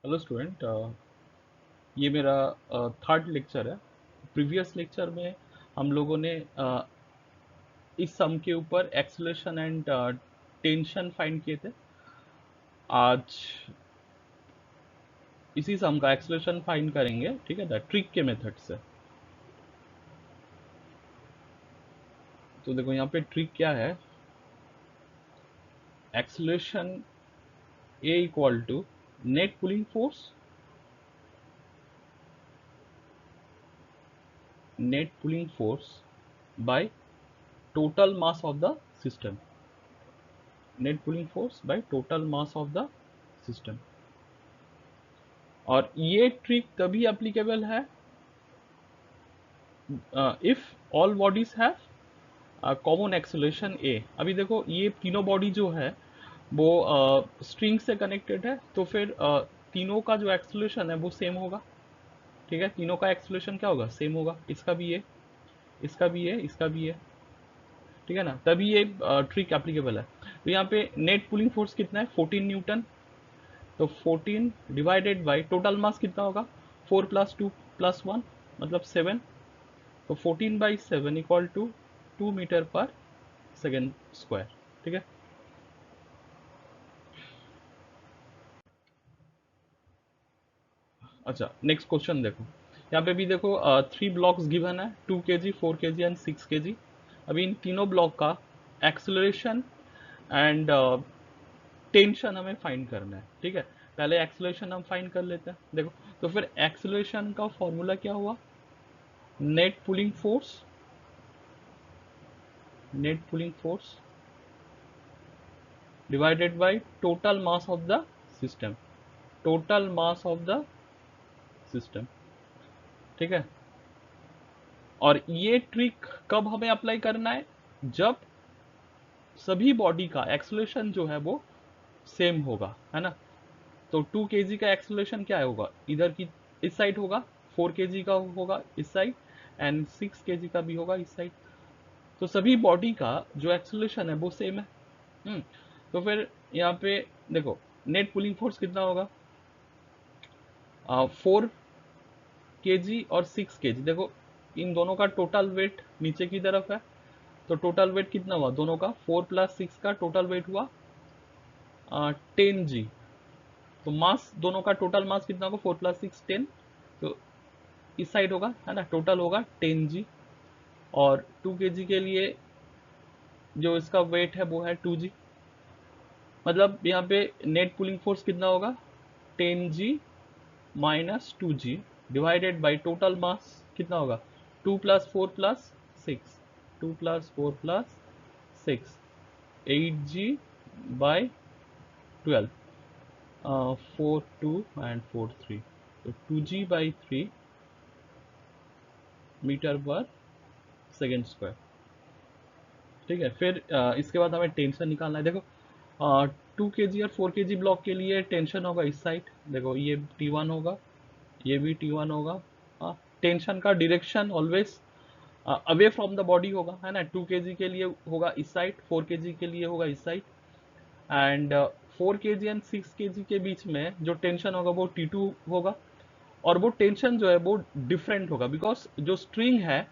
Hello student, ये मेरा third lecture है। प्रीवियस लेक्चर में हम लोगों ने इस सम के ऊपर एक्सेलरेशन एंड टेंशन फाइंड किए थे। आज इसी सम का एक्सेलरेशन फाइंड करेंगे, ठीक है ना, ट्रिक के मेथड से। तो देखो यहाँ पे ट्रिक क्या है। Acceleration a equal to net pulling force by total mass of the system. Net pulling force by total mass of the system. और ये ट्रिक तभी एप्लीकेबल है if all bodies have common acceleration a. अभी देखो ये तीनों body जो है वो स्ट्रिंग से कनेक्टेड है, तो फिर तीनों का जो एक्सेलरेशन है वो सेम होगा। ठीक है, तीनों का एक्सेलरेशन क्या होगा, सेम होगा। इसका भी ये, इसका भी ये, इसका भी ये, ठीक है ना, तभी ये ट्रिक एप्लीकेबल है। तो यहाँ पे नेट पुलिंग फोर्स कितना है, 14 न्यूटन। तो 14 डिवाइडेड बाई टोटल मास कितना होगा, 4 प्लस 2 प्लस 1 मतलब 7। तो 14/7 इक्वल टू 2 मीटर पर सेकेंड स्क्वायर। ठीक है। अच्छा, नेक्स्ट क्वेश्चन देखो। यहाँ पे भी देखो 3 ब्लॉक्स गिवन है, 2 kg, 4 kg एंड 6 kg। अभी इन तीनों ब्लॉक का एक्सेलरेशन एंड टेंशन हमें फाइंड करना है। ठीक है, पहले एक्सेलरेशन हम फाइंड कर लेते हैं। देखो, तो फिर एक्सेलरेशन का फॉर्मूला क्या हुआ, net pulling force, net pulling force divided by total mass of the system, total mass of the system. ठीक है। और ये ट्रिक कब हमें अप्लाई करना है, जब सभी बॉडी का एक्सेलरेशन जो है वो सेम होगा, है ना। तो 2 kg का एक्सेलरेशन क्या होगा, इधर की इस साइड होगा, 4 kg का होगा इस साइड, एंड 6 kg का भी होगा इस साइड। तो सभी बॉडी का जो एक्सेलरेशन है वो सेम है। तो फिर यहाँ पे देखो नेट पुलिंग फोर्स कितना होगा, 4 kg और 6 kg। देखो इन दोनों का टोटल वेट नीचे की तरफ है, तो टोटल वेट कितना हुआ दोनों का, 4 + 6 का टोटल वेट हुआ 10 g। तो मास दोनों का टोटल मास कितना होगा, 4 + 6 10। तो इस साइड होगा, है ना, टोटल होगा 10 g। और 2 kg के लिए जो इसका वेट है वो है 2 g। मतलब यहाँ पे नेट पुलिंग फोर्स कितना होगा, 10 g minus 2 g divided by total mass कितना होगा, 2 + 4 + 6, 2 + 4 + 6, 8 g बाई 12, 4 2 एंड 4 3, तो 2g/3 मीटर पर सेकेंड स्क्वायर। ठीक है। फिर इसके बाद हमें टेंशन निकालना है। देखो 2 kg और 4 kg ब्लॉक के लिए टेंशन होगा इस साइड, देखो ये T1 होगा, ये भी T1 होगा। टेंशन का direction always away from the body होगा, है ना। 2 kg के लिए होगा इस साइड, 4 kg के लिए होगा इस side. And 4 kg and 6 kg के बीच में जो टेंशन होगा वो T2 होगा। और वो टेंशन जो है वो डिफरेंट होगा, बिकॉज जो स्ट्रिंग है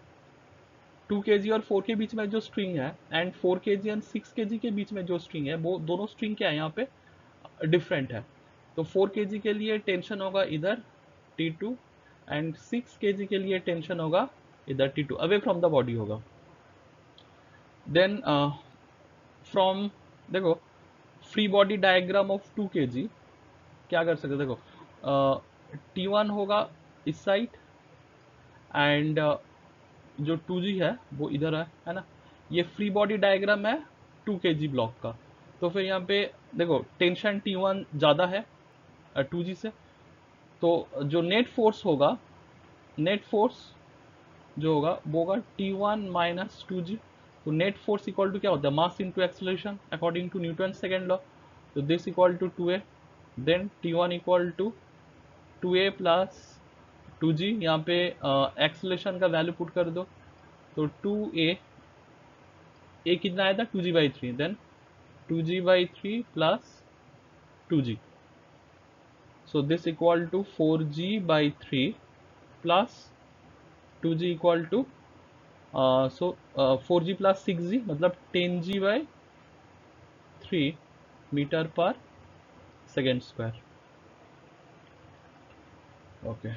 2 kg और 4 के बीच में जो स्ट्रिंग है, एंड 4 kg एंड 6 kg के बीच में जो स्ट्रिंग है, वो दोनों स्ट्रिंग क्या है यहाँ पे, डिफरेंट है। तो 4 kg के लिए टेंशन होगा इधर T2, एंड 6 kg के लिए टेंशन होगा इधर T2, away from the body होगा। देन फ्रॉम, देखो free body diagram of 2 kg क्या कर सकते, देखो T1 होगा इस साइड, एंड जो 2g है वो इधर है ना। ये फ्री बॉडी डायग्राम है 2 kg ब्लॉक का। तो फिर यहाँ पे देखो टेंशन T1 ज़्यादा है 2g से, तो जो नेट फोर्स होगा, नेट फोर्स जो होगा वो होगा T1 माइनस 2g। तो नेट फोर्स इक्वल टू क्या होता है, mass into acceleration according to Newton second law. तो this equal to 2a, then T1 equal to 2a plus 2g। यहाँ पे एक्सेलरेशन का वैल्यू पुट कर दो, तो 2a, ए कितना आया था 2g/3, then 2g/3 plus 2g। So this equal to 4g by 3 plus 2g equal to 4g plus 6g मतलब 10g by 3 मीटर पर सेकेंड स्क्वायर. ओके